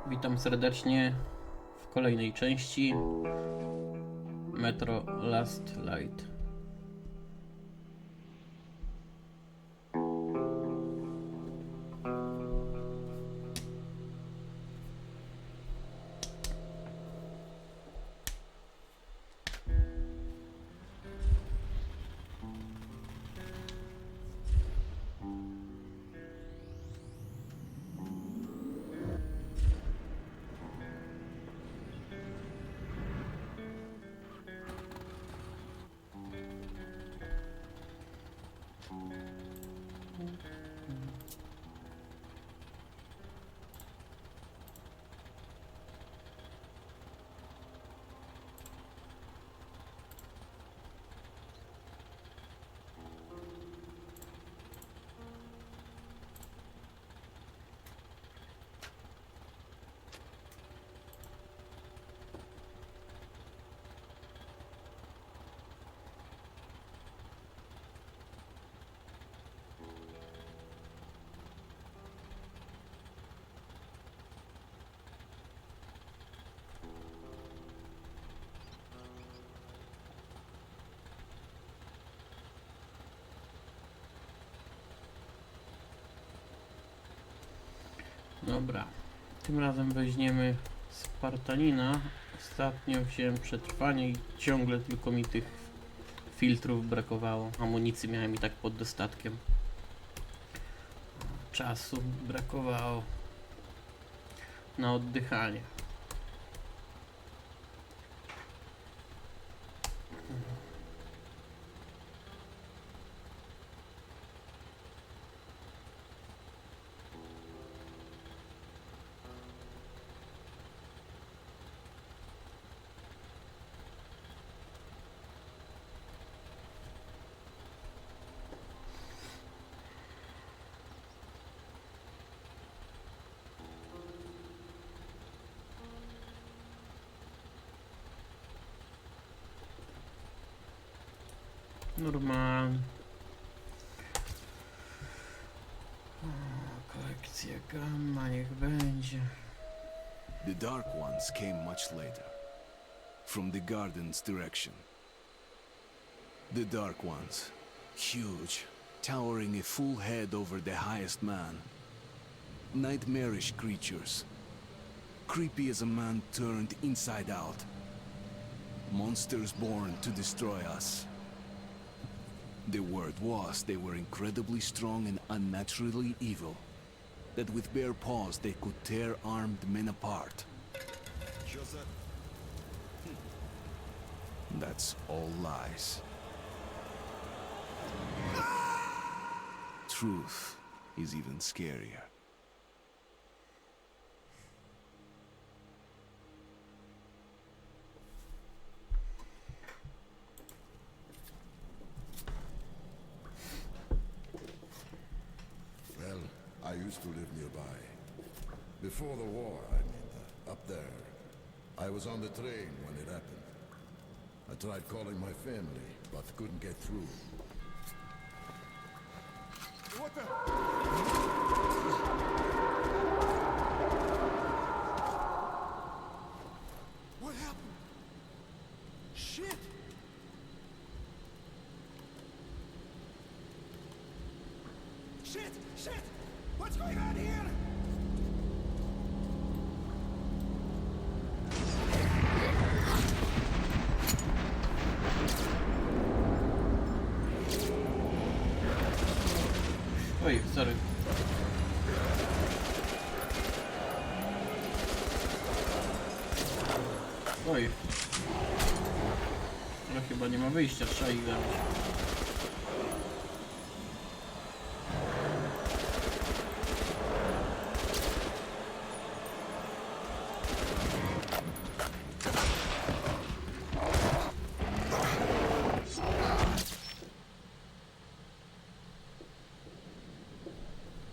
Witam serdecznie w kolejnej części Metro Last Light. Dobra, tym razem weźmiemy Spartanina. Ostatnio wziąłem przetrwanie i ciągle tylko mi tych filtrów brakowało. Amunicji miałem i tak pod dostatkiem. Czasu brakowało na oddychanie. Normalnie. Kolekcja gamma niech będzie. The Dark Ones came much later, from the garden's direction. The Dark Ones, huge, towering a full head over the highest man. Nightmarish creatures, creepy as a man turned inside out. Monsters born to destroy us. The word was they were incredibly strong and unnaturally evil. That with bare paws they could tear armed men apart. That's all lies. Truth is even scarier. Well, I used to live nearby. Before the war, I mean, up there. I was on the train when it happened. I tried calling my family, but couldn't get through. What the? What happened? Shit! Shit! What's going on here? Oj, sorry. Oj. Ale chyba nie ma wyjścia, trzeba ich zabić.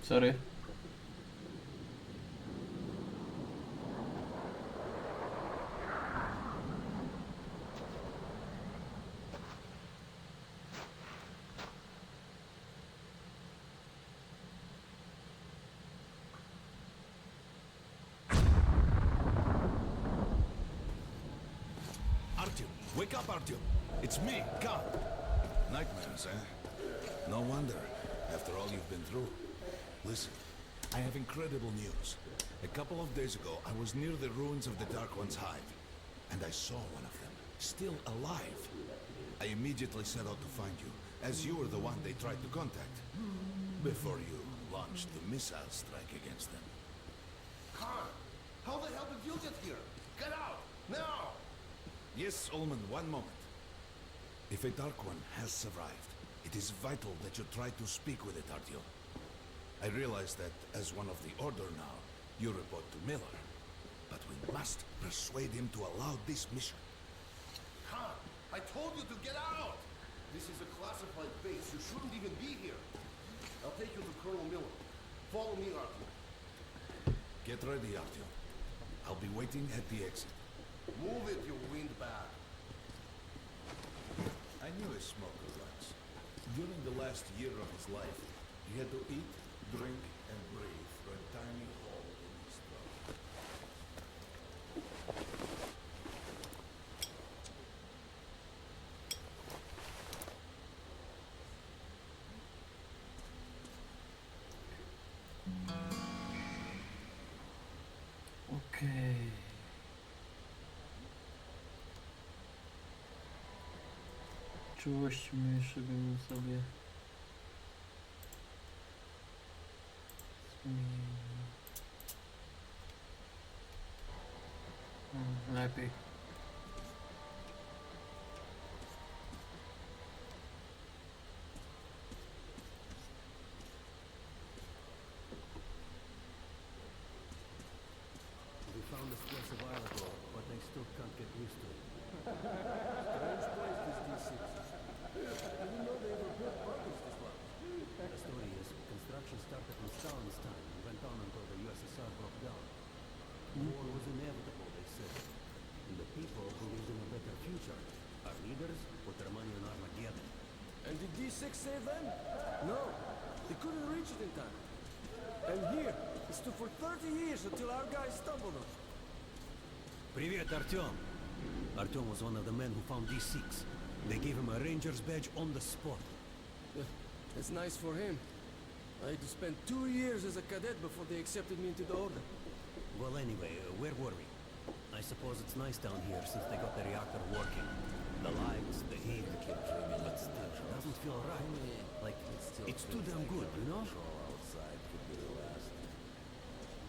Sorry. Wake up, Artyom. It's me, Khan. Nightmares, eh? No wonder, after all you've been through. Listen, I have incredible news. A couple of days ago, I was near the ruins of the Dark One's hive, and I saw one of them, still alive. I immediately set out to find you, as you were the one they tried to contact, before you launched the missile strike against them. Khan, how the hell did you get here? Get out, now! Yes, Ullman, one moment. If a Dark One has survived, it is vital that you try to speak with it, Artyom. I realize that, as one of the Order now, you report to Miller. But we must persuade him to allow this mission. Khan, I told you to get out! This is a classified base. You shouldn't even be here. I'll take you to Colonel Miller. Follow me, Artyom. Get ready, Artyom. I'll be waiting at the exit. Move it, you windbag. I knew a smoker once. During the last year of his life, he had to eat, drink, and breathe through a tiny hole in his throat. Okej. Czułość myszy bym sobie zmienił. Lepiej. We found this place a while ago, but I still can't get used to it. Strange place, this D6. I didn't know they ever built bunkers this large. The story is, construction started in Stalin's time and went on until the USSR broke down. War was inevitable, they said. And the people believed in a better future. Our leaders put their money on Armageddon. And did D6 save them? No, they couldn't reach it in time. And here, it stood for 30 years until our guys stumbled on it. Привет, Artyom. Artyom was one of the men who found D6. They gave him a ranger's badge on the spot. That's nice for him. I had to spend 2 years as a cadet before they accepted me into the order. Well, anyway, where were we? I suppose it's nice down here since they got the reactor working. The lights, the heat, but still, it doesn't feel right. Like, it's too damn good, you know? Outside could be the last.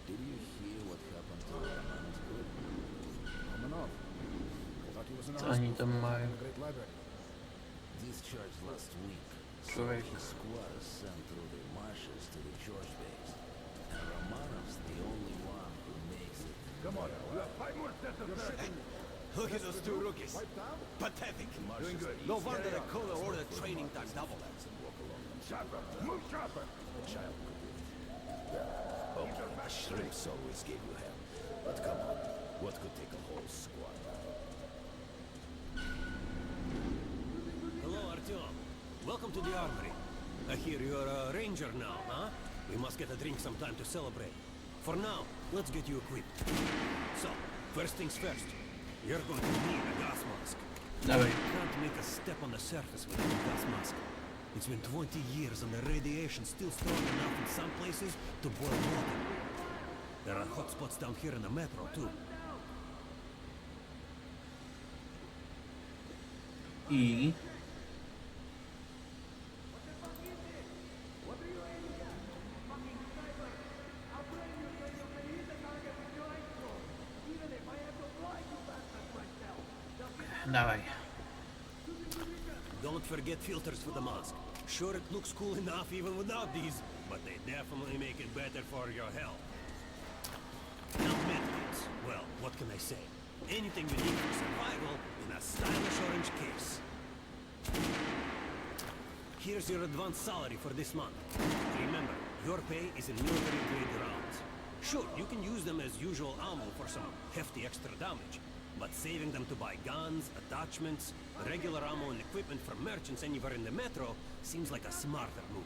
Did you hear what happened to Roman's group? Romanov. I thought he was an Co oni tam mają? in the Great Library. Discharged last week. Człowiek. His squad is sent through the marshes to the George base. And Romanov's the only one who makes it. Come on, you have 5 more sets of Look at those two rookies. Pathetic. Doing good. No wonder they call the order training time double. Sharper, move sharper. A child could do it. Okay, shrimps always gave you hell. But come on, what could take a whole squad out? Hello, Artyom. Welcome to the armory. I hear you're a ranger now, huh? We must get a drink sometime to celebrate. For now, let's get you equipped. So, first things first. You're going to need a gas mask. Dawaj. You can't make a step on the surface without a gas mask. It's been 20 years and the radiation's still strong enough in some places to boil water. There are hot spots down here in the metro, too. I... Dawaj. Don't forget filters for the mask. Sure, it looks cool enough even without these, but they definitely make it better for your health. Now medkits. Well, what can I say? Anything you need for survival in a stylish orange case. Here's your advance salary for this month. Remember, your pay is in military-grade rounds. Sure, you can use them as usual ammo for some hefty extra damage, but saving them to buy guns, attachments, regular ammo and equipment for merchants anywhere in the metro seems like a smarter move.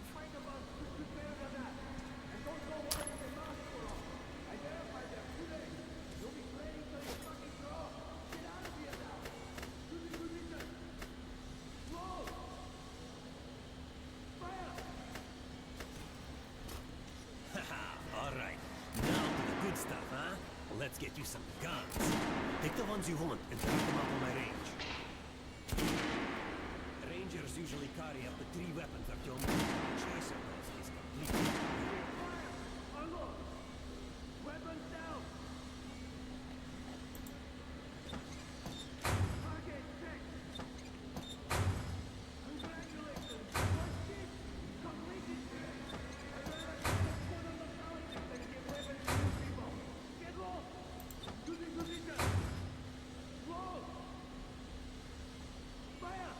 stuff, huh? Let's get you some guns. Take the ones you want and drop them out on my range. Rangers usually carry up to 3 weapons, Artyom. Choice of those is completely up to you. Arlo! Weapons down! Target check! Congratulations! One ship completed! I'd rather put on the politics than give weapons to you people! Get low! Using position! Low! Fire!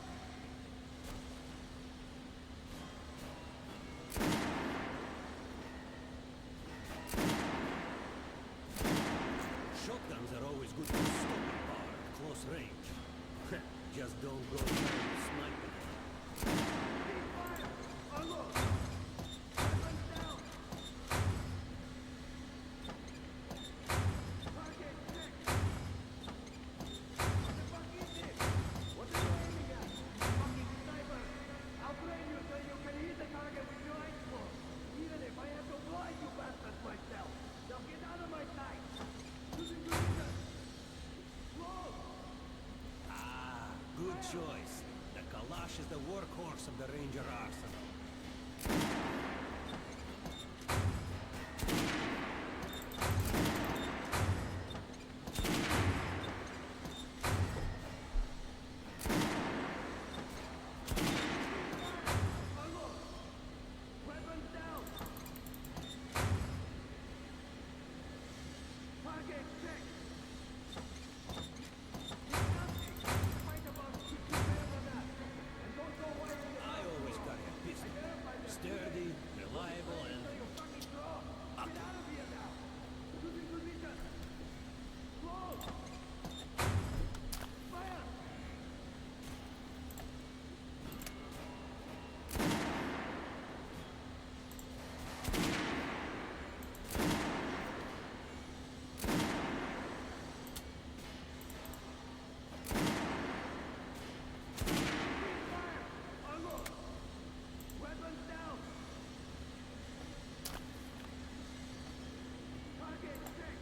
Shotguns are always good for stopping power at close range. Just don't go trying to snipe it. Fire! Arlo! Weapons down! Target check! What the fuck is this? What are you aiming at? Fucking sniper! I'll train you so you can hit the target with your eyes closed. Even if I have to blind you bastards myself. Now get out of my sight! Using position! Slow! Ah, good choice. The Kalash is the workhorse of the Ranger arsenal. Arlo! Weapons down! Target check! Fight about keep prepared for that. And don't go wiping it I always carry a pistol. Sturdy, reliable, and... until you fucking draw. Get out of here now! Using position! Close! Fire! Fire! Arlo! Weapons down! Target check!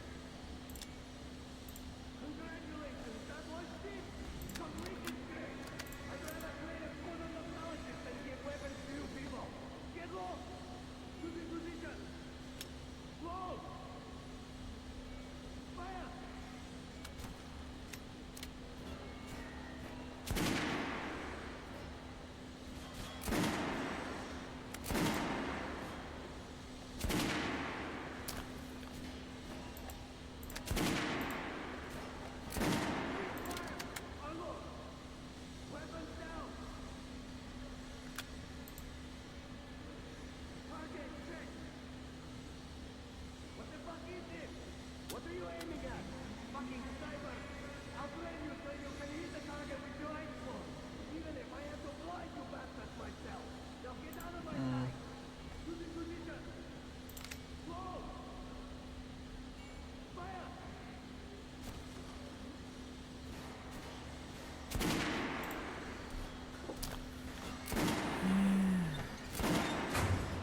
Congratulations, that was it! Completed great! I'd rather play the foot on the mountain than give weapons to you people! Get low! Using position! Low! Fire! Arlo! Weapons down! Target check! What the fuck is this? What are you aiming at? Fucking sniper! I'll blame you so you can hit the target with your eyes closed. Even if I have to blind you bastards myself. Now get out of my sight! Using position! Slow! Fire!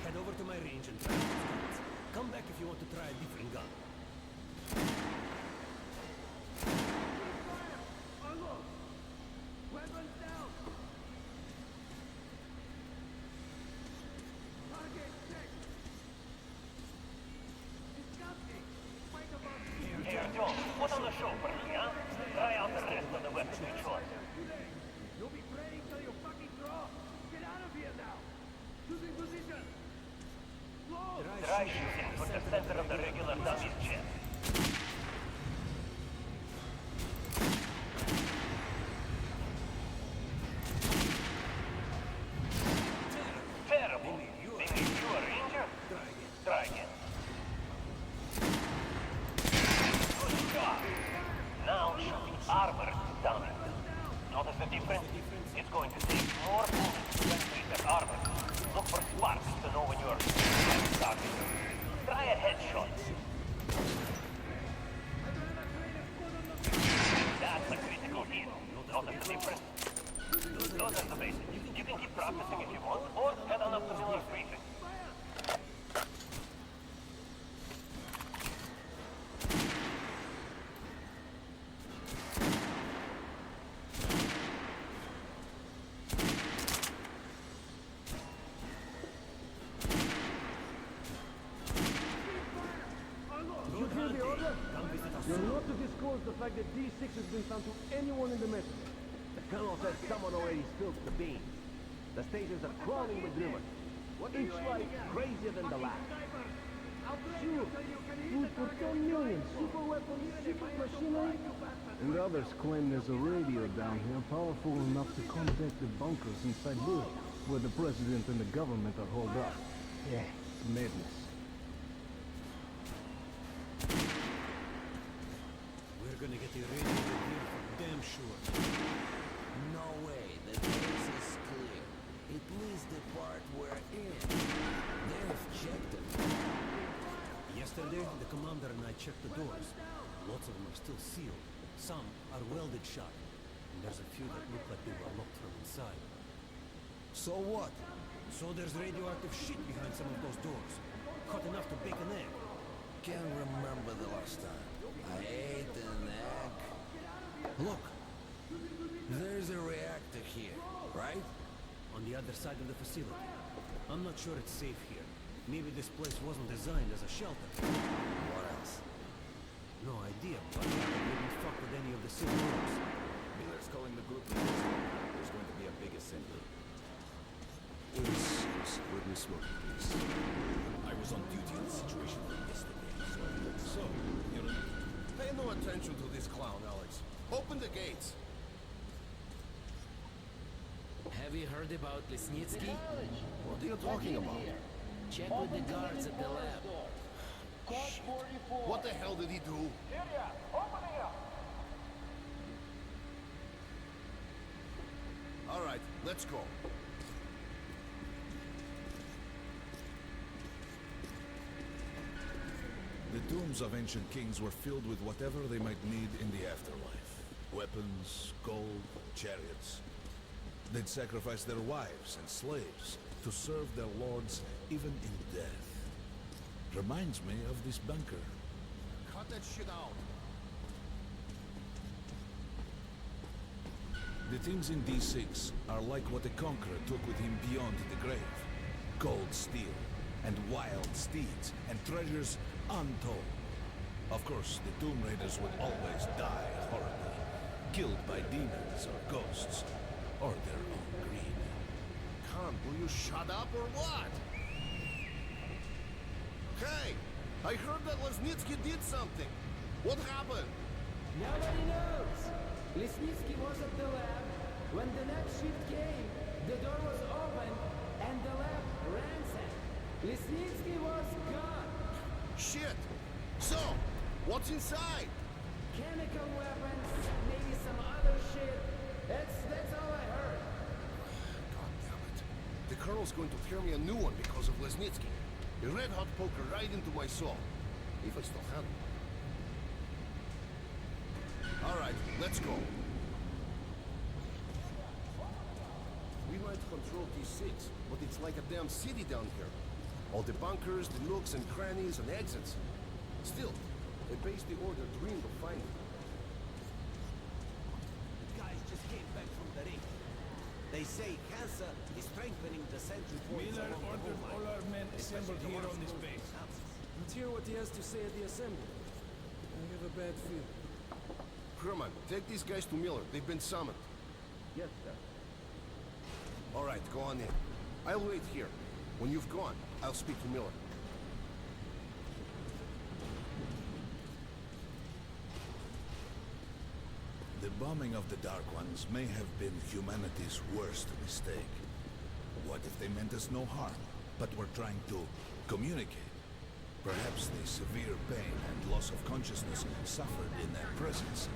Head over to my range and try those guns. Come back if you want to try a different gun. Fire! Arlo! Weapons down! Target check! Disgusting! Fight about Hey, Artyom, put on the show for me, huh? Try out the rest of the weapons you chose. today! You'll be praying till you fucking draw! Get out of here now! Using position! Slow! Try shooting for the center of the regular dummy's chest. Terrible. Maybe you a ranger? Try again. Good job. Now shooting armored dummy. Notice the difference? It's going to take more bullets to penetrate that armor. Look for sparks to know when you're targeted. You're not to disclose the fact that D6 has been found to anyone in the message. The colonel says someone already spilled the beans. The stations are crawling with rumors. Each like crazier than the last. Sure, food for 10 million, super weapons, secret machinery. And others claim there's a radio down here powerful enough to contact the bunkers in Siberia, where the president and the government are holed up. Yeah, it's madness. We're gonna get the radio revealed for damn sure. No way, the place is clear. At least the part we're in. They've checked it. Yesterday, the commander and I checked the doors. Lots of them are still sealed. Some are welded shut. And there's a few that look like they were locked from inside. So what? So there's radioactive shit behind some of those doors. Hot enough to bake an egg. Can't remember the last time I ate an egg. Look, there's a reactor here, right? On the other side of the facility. I'm not sure it's safe here. Maybe this place wasn't designed as a shelter. What else? No idea, but I wouldn't fuck with any of the city rooms. Miller's calling the group meetings. There's going to be a big assembly. Let me smoke, please. I was on duty on the situation from yesterday, so I looked. So, pay no attention to this clown, Alex. Open the gates. Have you heard about Lesnitsky? What are you talking about? Check with the guards at the lab. Shit. What the hell did he do? All right, let's go. The tombs of ancient kings were filled with whatever they might need in the afterlife. Weapons, gold, chariots. They'd sacrifice their wives and slaves to serve their lords even in death. Reminds me of this bunker. Cut that shit out. The things in D6 are like what the Conqueror took with him beyond the grave. Gold steel, and wild steeds, and treasures untold. Of course, the Tomb Raiders would always die horribly, killed by demons or ghosts, or their own greed. Khan, will you shut up or what? Hey, I heard that Lesnitsky did something. What happened? Nobody knows. Lesnitsky was at the lab. When the night shift came, the door was open and the lab ransacked. Lesnitsky was gone. Shit. So, what's inside? Chemical weapons, maybe some other shit. That's all I heard. God damn it. The colonel's going to tear me a new one because of Lesnitsky. A red-hot poker right into my soul. If I still have it. All right, let's go. We might control D6, but it's like a damn city down here. All the bunkers, the nooks and crannies and exits. Still, a base the order dreamed of finding. The guys just came back from the ring. They say cancer is strengthening the sentry points. Miller ordered all our men assembled here on this base. Let's hear what he has to say at the assembly. I have a bad feeling. Herman, take these guys to Miller. They've been summoned. Yes, sir. All right, go on in. I'll wait here. When you've gone, I'll speak to Miller. The bombing of the Dark Ones may have been humanity's worst mistake. What if they meant us no harm, but were trying to communicate? Perhaps the severe pain and loss of consciousness suffered in their presence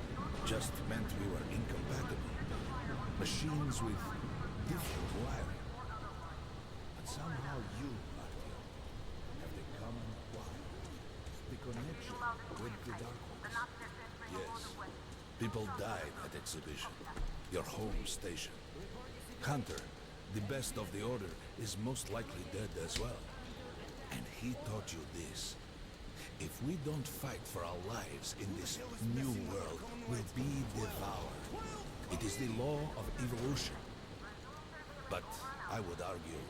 just meant we were incompatible. Machines with different wiring. But somehow you, Artyom, have the common why. The connection with the Dark Ones. Yes. People died at Exhibition, your home station. Hunter, the best of the Order, is most likely dead as well. And he taught you this. If we don't fight for our lives in this new world, we'll be devoured. It is the law of evolution. But I would argue,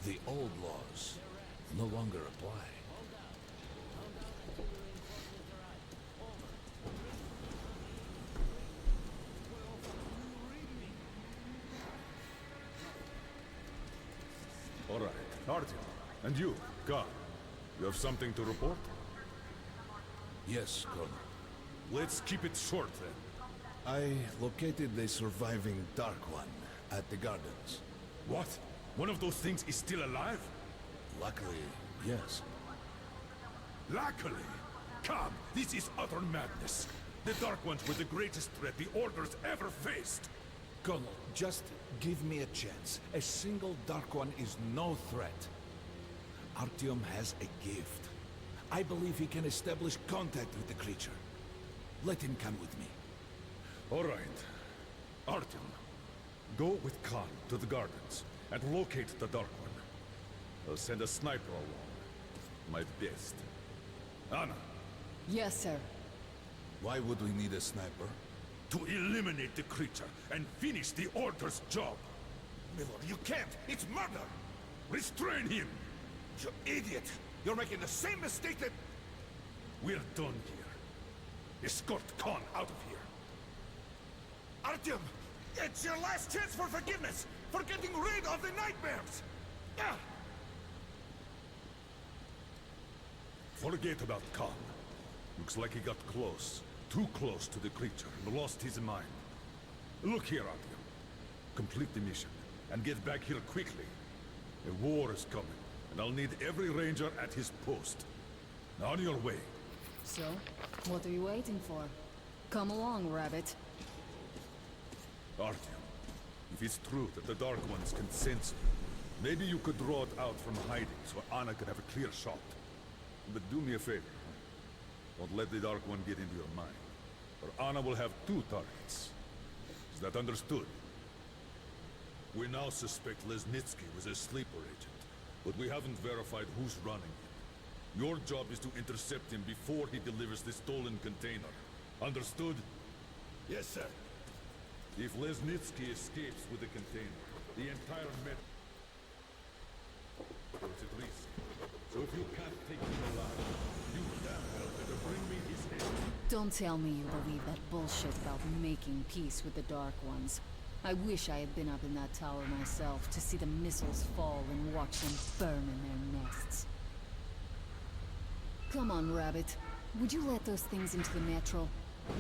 the old laws no longer apply. Artyom, and you, Khan. You have something to report? Yes, Colonel. Let's keep it short then. I located the surviving Dark One at the gardens. What? One of those things is still alive? Luckily, yes. Luckily! Come, this is utter madness. The Dark Ones were the greatest threat the Order's ever faced. Colonel, just give me a chance. A single Dark One is no threat. Artyom has a gift. I believe he can establish contact with the creature. Let him come with me. All right. Artyom, go with Khan to the gardens and locate the Dark One. I'll send a sniper along. My best. Anna, Yes, sir. Why would we need a sniper? to eliminate the creature and finish the Order's job. Miller, you can't! It's murder! Restrain him! You idiot! You're making the same mistake that... We're done here. Escort Khan out of here. Artyom! It's your last chance for forgiveness! For getting rid of the nightmares! Ah! Forget about Khan. Looks like he got close. Too close to the creature and lost his mind. Look here, Artyom. Complete the mission and get back here quickly. A war is coming, and I'll need every ranger at his post. On your way. So, what are you waiting for? Come along, Rabbit. Artyom, if it's true that the Dark Ones can sense you, maybe you could draw it out from hiding so Anna could have a clear shot. But do me a favor. Don't let the Dark One get into your mind. Or Anna will have 2 targets. Is that understood? We now suspect Lesnitsky was a sleeper agent, but we haven't verified who's running him. Your job is to intercept him before he delivers the stolen container. Understood? Yes, sir. If Lesnitsky escapes with the container, the entire met... It's at risk. So if you can't take him alive, you damn well better bring me his head. Don't tell me you believe that bullshit about making peace with the Dark Ones. I wish I had been up in that tower myself to see the missiles fall and watch them burn in their nests. Come on, Rabbit. Would you let those things into the metro?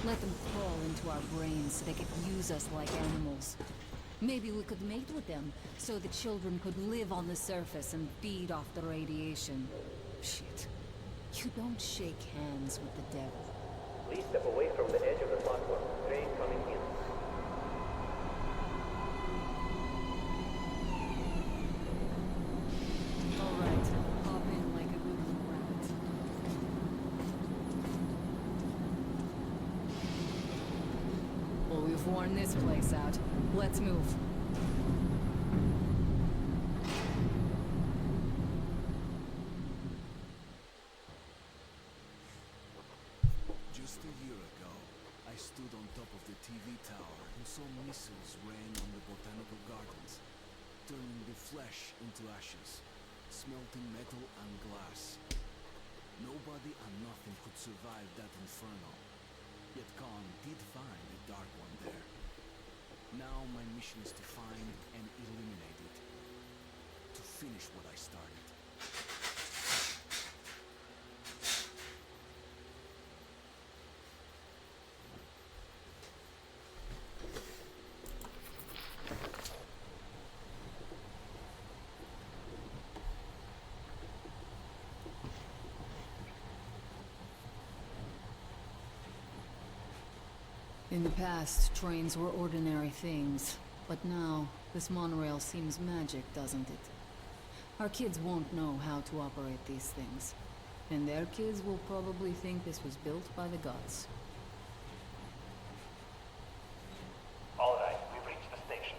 Let them crawl into our brains so they could use us like animals. Maybe we could mate with them, so the children could live on the surface and feed off the radiation. Shit. You don't shake hands with the devil. Please step away from the edge of the platform. Train coming in. All right, hop in like a good little rabbit. Well, we've worn this place out. Let's move. Just a year ago, I stood on top of the TV tower and saw missiles rain on the botanical gardens, turning the flesh into ashes, smelting metal and glass. Nobody and nothing could survive that inferno. Yet Khan did find a Dark One there. Now my mission is to find and eliminate it. To finish what I started. In the past, trains were ordinary things. But now, this monorail seems magic, doesn't it? Our kids won't know how to operate these things. And their kids will probably think this was built by the gods. All right, we've reached the station.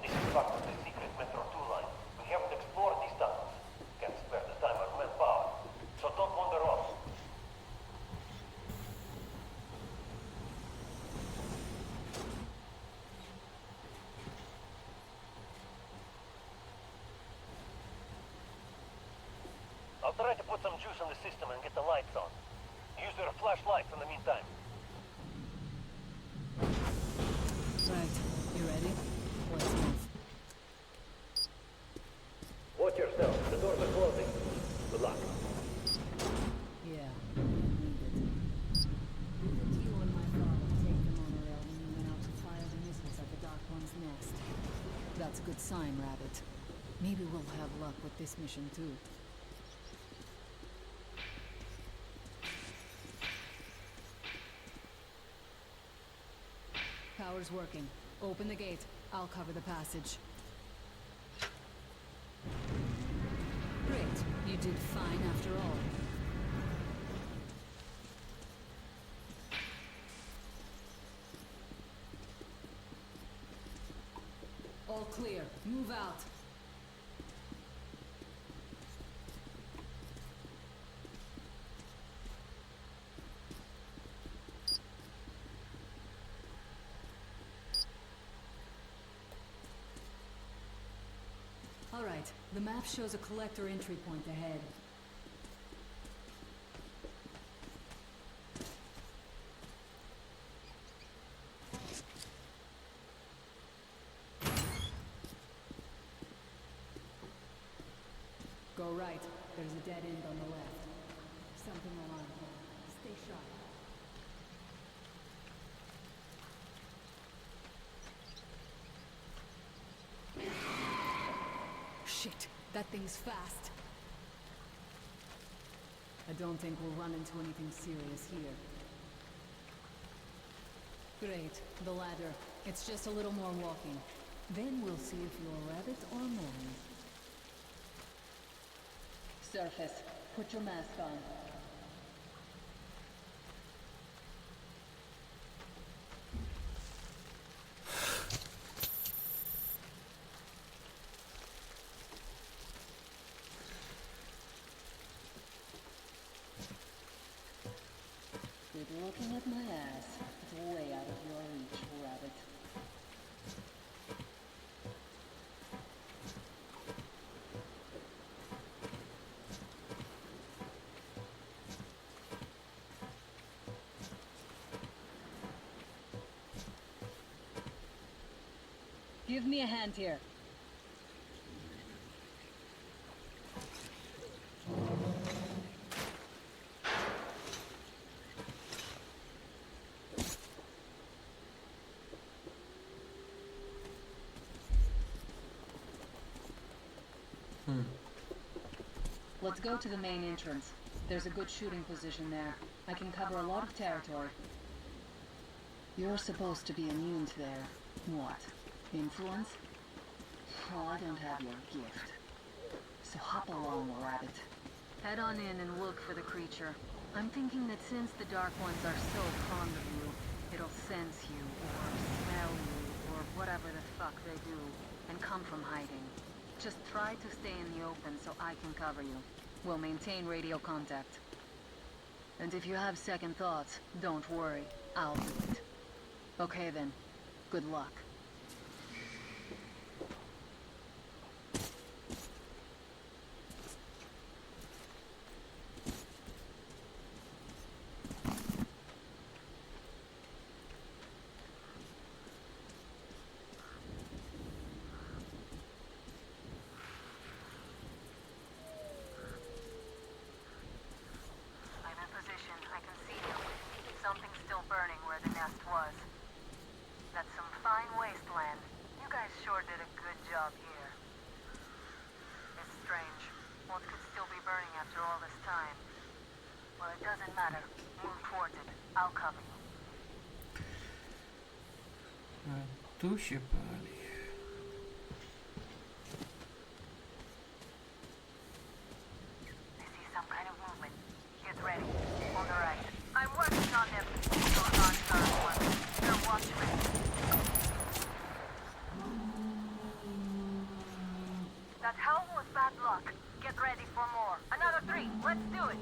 This is part of the secret Metro 2 line. We haven't explored these tunnels. Can't spare the time or manpower. So don't wander off. I'll try to put some juice on the system and get the lights on. Use their flashlights in the meantime. Right, you ready? Let's move. Watch yourself. The good sign, Rabbit. Maybe we'll have luck with this mission too. Power's working. Open the gate. I'll cover the passage. Great. You did fine after all. All clear. Move out. All right. The map shows a collector entry point ahead. Go right. There's a dead end on the left. Something alarmed. Stay sharp. Shit, that thing's fast. I don't think we'll run into anything serious here. Great, the ladder. It's just a little more walking. Then we'll see if you're a rabbit or man. Surface. Put your mask on. Quit looking at my ass. It's way out of your reach, rabbit. Give me a hand here. Let's go to the main entrance. There's a good shooting position there. I can cover a lot of territory. You're supposed to be immune to their... what? Influence? Well, I don't have your gift. So hop along, rabbit. Head on in and look for the creature. I'm thinking that since the Dark Ones are so fond of you, it'll sense you, or smell you, or whatever the fuck they do, and come from hiding. Just try to stay in the open so I can cover you. We'll maintain radio contact. And if you have second thoughts, don't worry. I'll do it. Okay then. Good luck. Something's still burning where the nest was. That's some fine wasteland. You guys sure did a good job here. It's strange. What could still be burning after all this time? Well, it doesn't matter. Move towards it. I'll cover you. Tu się pali. I see some kind of movement. Get ready. On the right. I'm working on them. Those aren't Dark Ones. They're watchmen. That hell was bad luck. Get ready for more. Another 3. Let's do it.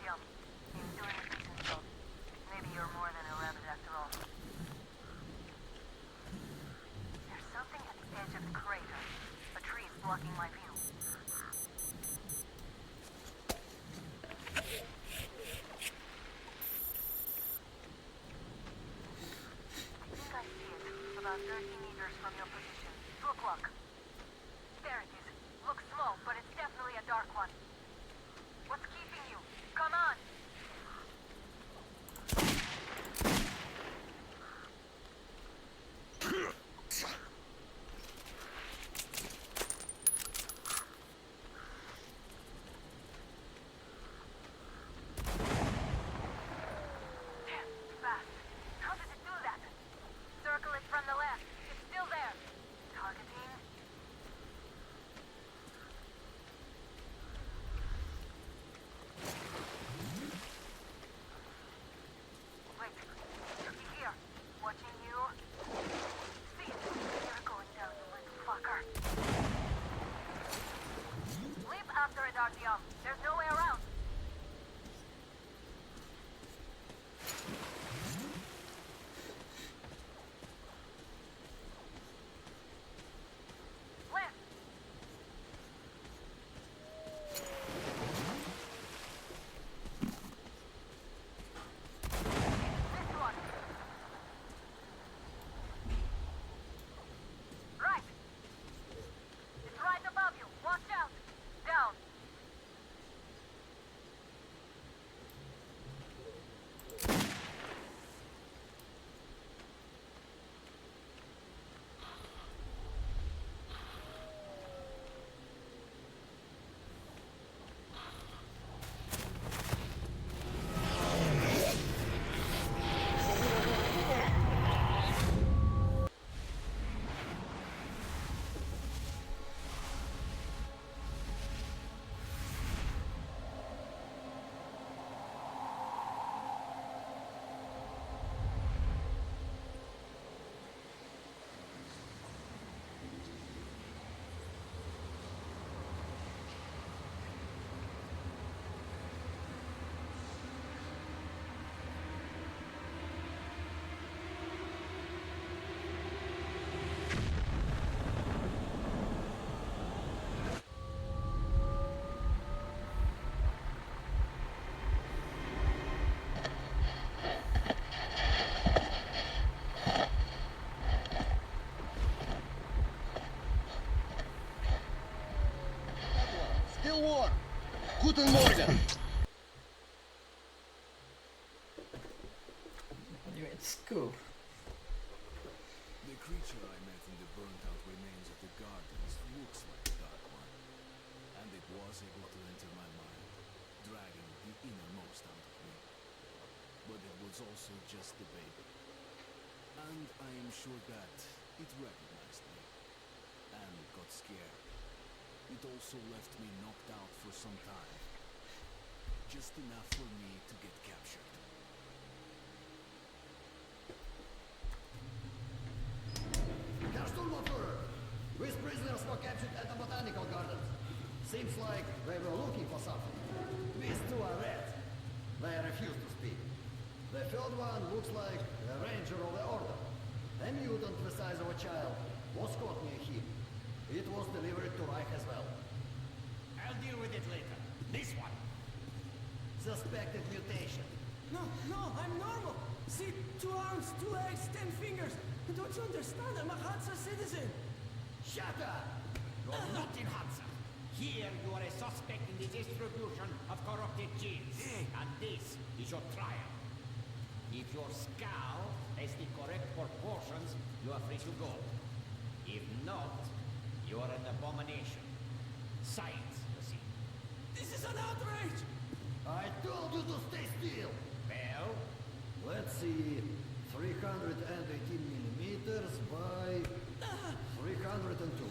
Artyom. He's doing a decent job. Maybe you're more than a rabbit after all. There's something at the edge of the crater. A tree is blocking my view. I think I see it. About 30 meters from your position. 2 o'clock. There it is. Looks small, but it's definitely a dark one. What's keeping you? Come on! Damn, fast. How does it do that? Circle it from the left. It's still there. Targeting. Wait. Looky here. Watching you. See it. You're going down, you little fucker. Leap after it, Artyom. There's no way around. Left. This one. Right. It's right above you. Watch out. Down. Still warm. Guten Morgen. Let's go. The creature I met in the burnt-out remains of the gardens looks like a dark one, and it was able to enter my mind, dragging the innermost out of me. But it was also just a baby, and I am sure that it recognized me, and got scared. It also left me knocked out for some time, just enough for me to get captured. These prisoners were captured at the botanical gardens. Seems like they were looking for something. These two are red. They refuse to speak. The third one looks like a ranger of the order. A mutant the size of a child was caught near him. It was delivered to Reich as well. I'll deal with it later. This one. Suspected mutation. No, I'm normal. See, 2 arms, 2 legs, 10 fingers. Don't you understand? I'm a Hansa citizen. Shut up! You're not in Hansa. Here you are a suspect in the distribution of corrupted genes. And this is your trial. If your skull has the correct proportions, you are free to go. If not, you are an abomination. Science, you see. This is an outrage! I told you to stay still. Well? Let's see. 318 millimeters by 302.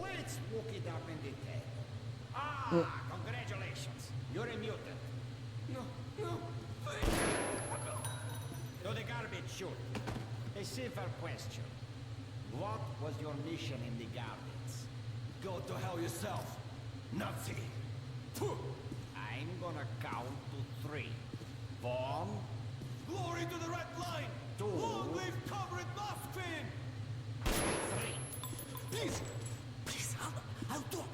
Let's look it up in detail. Congratulations. You're a mutant. No. To the garbage chute. A simple question. What was your mission in the gardens? Go to hell yourself, Nazi. I'm gonna count to 3. 1. Glory to the red line! 2. Long live Comrade Mothfin! 3. Please, I'll talk.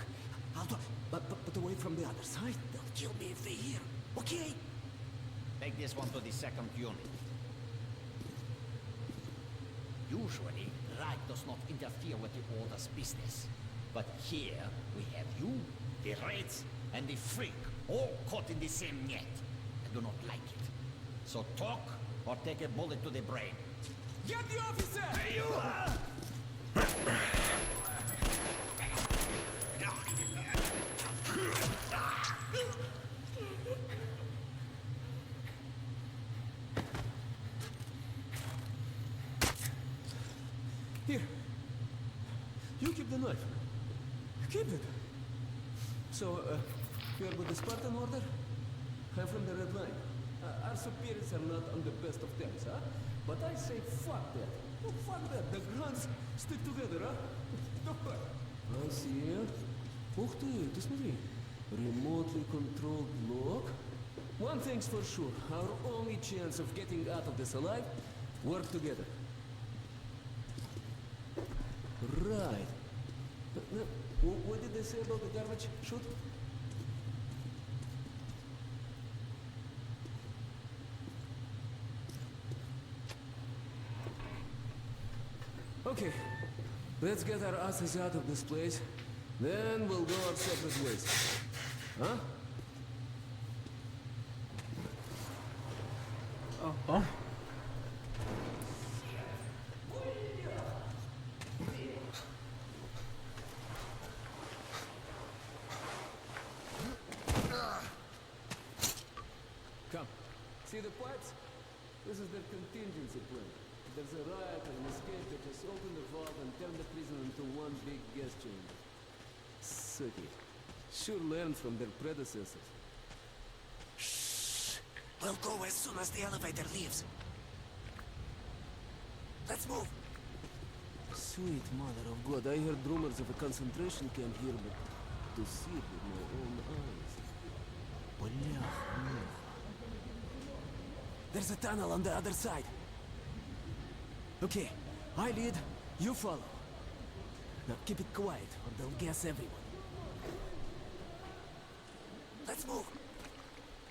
But away from the other side. They'll kill me if they hear. Okay? Take this one to the 2nd unit. Usually, Reich does not interfere with the Order's business. But here, we have you, the Reds, and the Freak, all caught in the same net. I do not like it. So talk, or take a bullet to the brain. Get the officer! Hey, you! Here. You keep the knife. Keep it. So, you're with the Spartan Order? I'm from the Red Line. Our superiors are not on the best of terms, huh? But I say fuck that. Oh, fuck that. The Grunts stick together, huh? I see. Ух ты, ты смотри. Remotely controlled lock. One thing's for sure. Our only chance of getting out of this alive, work together. Right. What did they say about the garbage chute? Okay. Let's get our asses out of this place. Then we'll go our separate ways. Huh? Oho. Come. See the pipes? This is their contingency plan. There's a riot or an escape, they just open the vault and turn the prison into one big gas chamber. Suck it. Sure learned from their predecessors. Shh. We'll go as soon as the elevator leaves. Let's move. Sweet mother of God, I heard rumors of a concentration camp here, but to see it with my own eyes. Бляха-муха. There's a tunnel on the other side. Okay, I lead, you follow. Now keep it quiet, or they'll gas everyone. Let's move.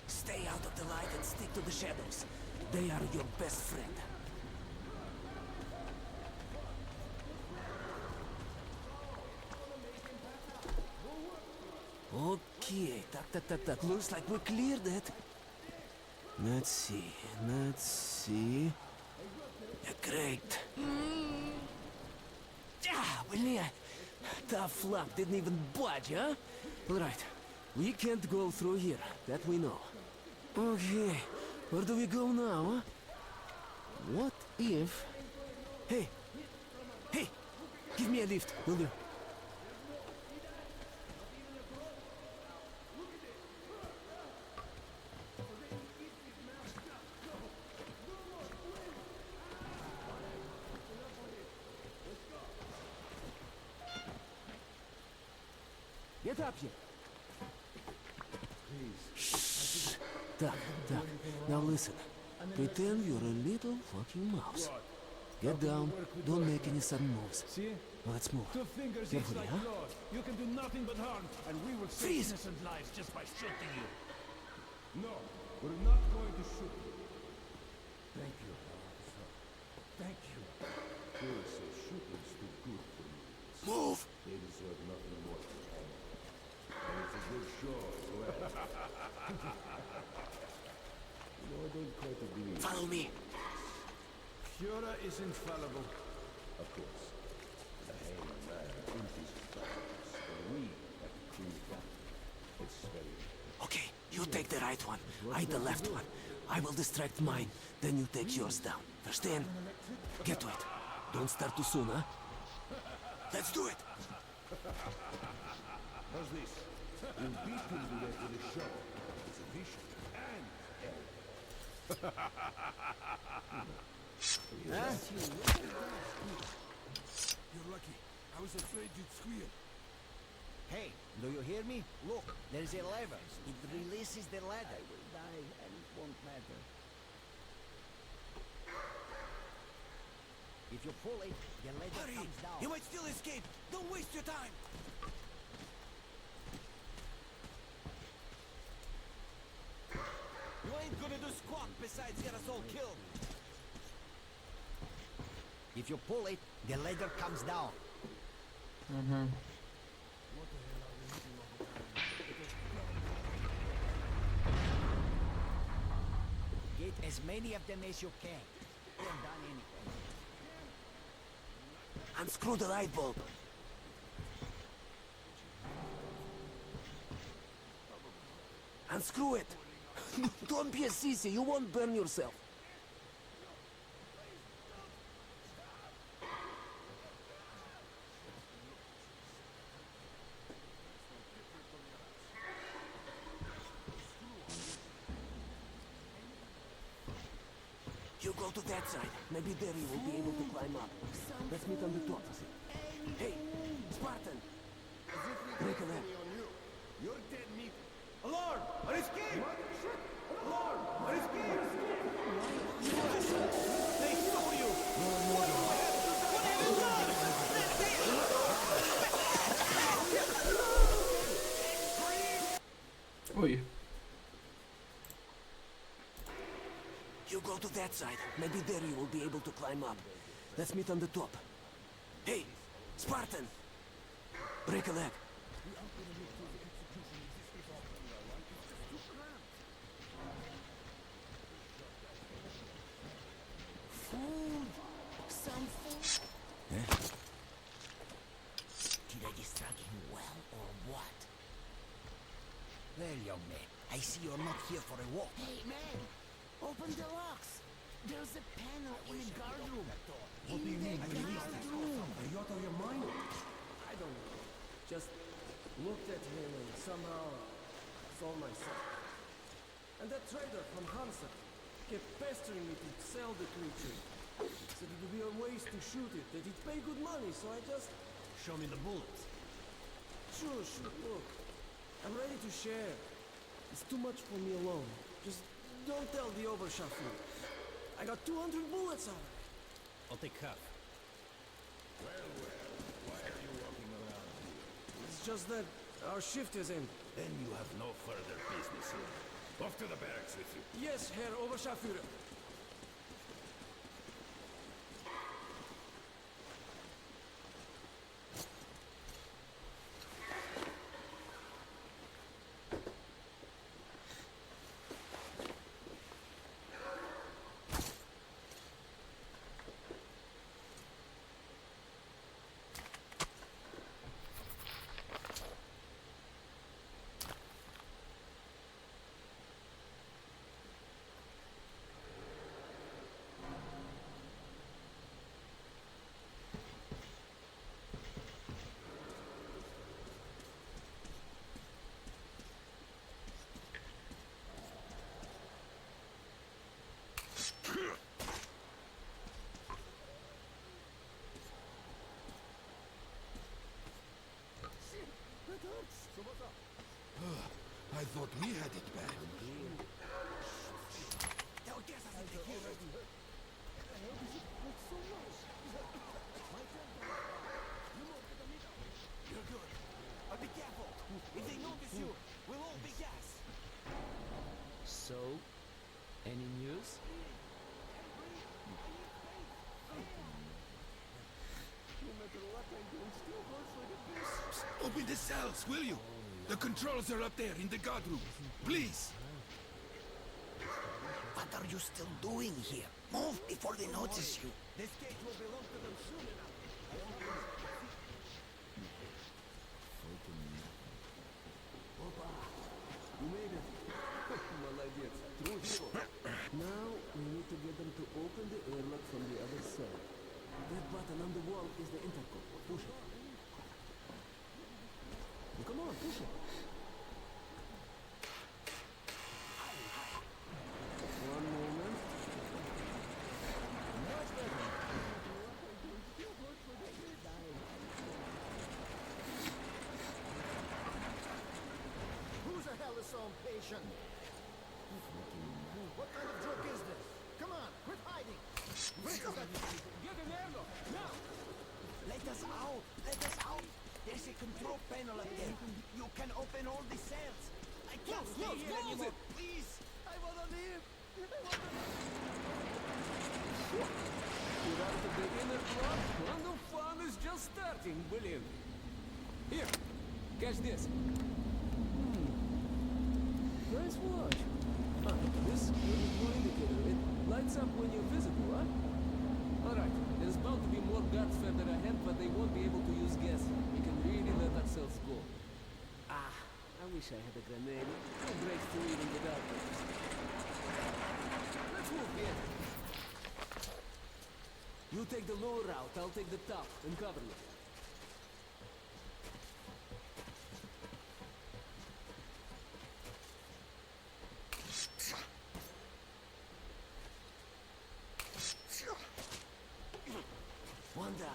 Stay out of the light and stick to the shadows. They are your best friend. Okay, tak. Looks like we cleared it. Let's see. Yeah, great. Блин. Tough luck, didn't even budge, huh? All right, we can't go through here, that we know. Okay, where do we go now, huh? What if... Hey, give me a lift, will you? Get up here. Shh. Так. Now listen. Pretend you're a little fucking mouse. Get down. Don't make any sudden moves. See? Let's move. 2 fingers each Carefully, like huh? claws. You can do nothing but harm, and we will save Freeze! innocent lives just by shooting you. No, we're not going to shoot you. Thank you, officer. Thank you. They say shooting's too good for you. Move! They deserve nothing more than honor. And it's a good show as well. I don't quite agree. Follow me. Führer is infallible. Of course. The hangman man is his practice, but we have to prove that. It's very... Okay, you take the right one. I the left one. I will distract mine. Then you take yours down. Understand? Get to it. Don't start too soon, huh? Let's do it. How's this? We'll beat him to death with a show. It's a vision and hell. You're lucky. I was afraid you'd squeal. Hey, do you hear me? Look, there's a lever. It releases the ladder. Die and If you pull it, the ladder Hurry! comes down. You might still escape! Don't waste your time! You ain't gonna do squat besides get us all killed! If you pull it, the ladder comes down. Mhm. Get as many of them as you can. They're done anyway. Unscrew the light bulb! Unscrew it! Don't be a sissy, you won't burn yourself! You go to that side. Maybe there you will be able to climb up. Let's meet on the top. Hey, Spartan! Break a leg. You're dead meat. Alarm! An escape! Alarm! An escape! They saw you! What do I have to do? What have you done? Oj. You go to that side. Maybe there you will be able to climb up. Let's meet on the top. Hey, Spartan! Break a leg. Food! Some food! Did I distract him well or what? Well, young man, I see you're not here for a walk. Hey, man! Open the locks! There's a panel in the guard room. What do you mean? Guard room! Are you out of your mind? I don't know. Just looked at him and somehow saw myself. And that trader from Hansa kept pestering me to sell the creature. Said it would be a waste to shoot it, that he'd pay good money, so I just... Show me the bullets. Sure, look. I'm ready to share. It's too much for me alone. Just don't tell the Oberscharführer. I got 200 bullets out of it. I'll take half. It's just that our shift is in. Then you have no further business here. Off to the barracks with you. Yes, Herr Oberscharführer. I thought we had it bad. You're good. But be careful. If they notice you, we'll all be gassed. So, any news? Open the cells, will you? The controls are up there in the guard room. Please. What are you still doing here? Move before they notice you. This gate will belong to them soon enough. You made it. Молодец. True hero. Now we need to get them to open the airlock from the other side. That button on the wall is the intercom. Push it. Come on, push it. One moment. Much better. Who the hell is so impatient? What kind of joke is this? Come on, quit hiding! Get an airlock. us out! Let us out! There's a control panel up there. You can open all the cells. I can't stay here anymore. Please! I wanna live! You're out of the inner club? Well, the fun is just starting, believe me. Here, catch this. Nice watch. This little indicator, it lights up when you're visible, huh? Alright, there's bound to be more guards further ahead, but they won't be able to use gas. We can really let ourselves go. Ah, I wish I had a grenade. No breaks to even the dark. Let's move here. You take the lower route, I'll take the top, and cover you. One down.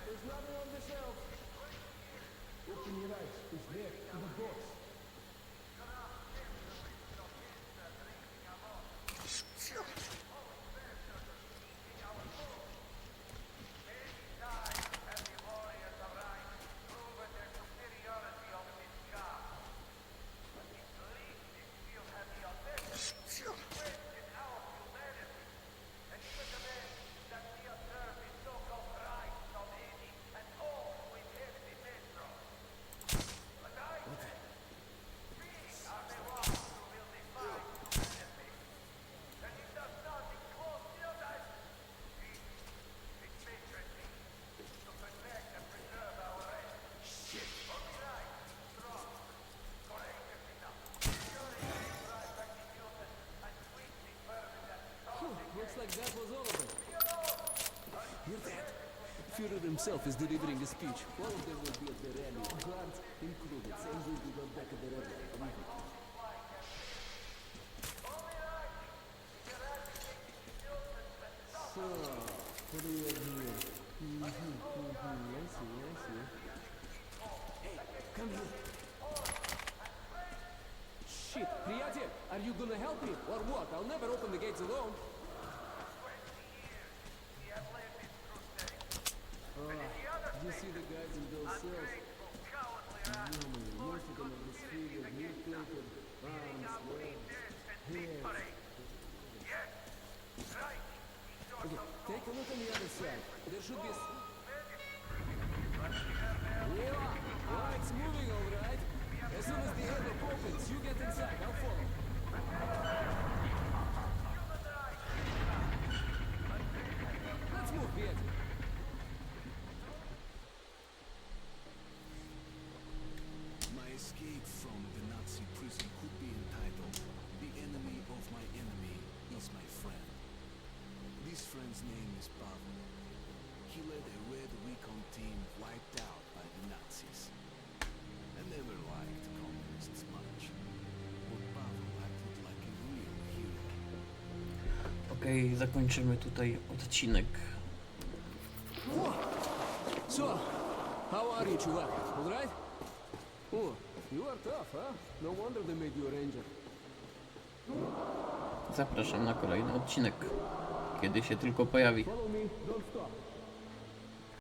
There's nothing on the shelf. Open your eyes. It's there, in the box. Looks like that was all of them. Hear that? Führer himself is delivering a speech. All of them will be at the rally, guards included. Same will be done back at the red line. Believe me. So, what do we have here? I see. Hey, come here. Shit, приятель, are you gonna help me or what? I'll never open the gates alone. You see the guys in those cells? Most of them are disfigured, mutilated, arms, legs, hands. Okay, take a look on the other side. There should be a... Yeah, oh, it's moving all right. As soon as the airlock opens, you get inside. I'll follow. Let's move, Pietro. My escape from the Nazi prison could be entitled "The Enemy of My Enemy is My Friend." This friend's name is Pavel. He led a red recon team wiped out by the Nazis. I never liked communists much, but Pavel acted like a real hero. Okej, zakończymy tutaj odcinek. So, how are you, chuvak? All right? Oh, you are tough, huh? No wonder they made you a ranger. Zapraszam na kolejny odcinek, kiedy się tylko pojawi. Follow me, don't stop.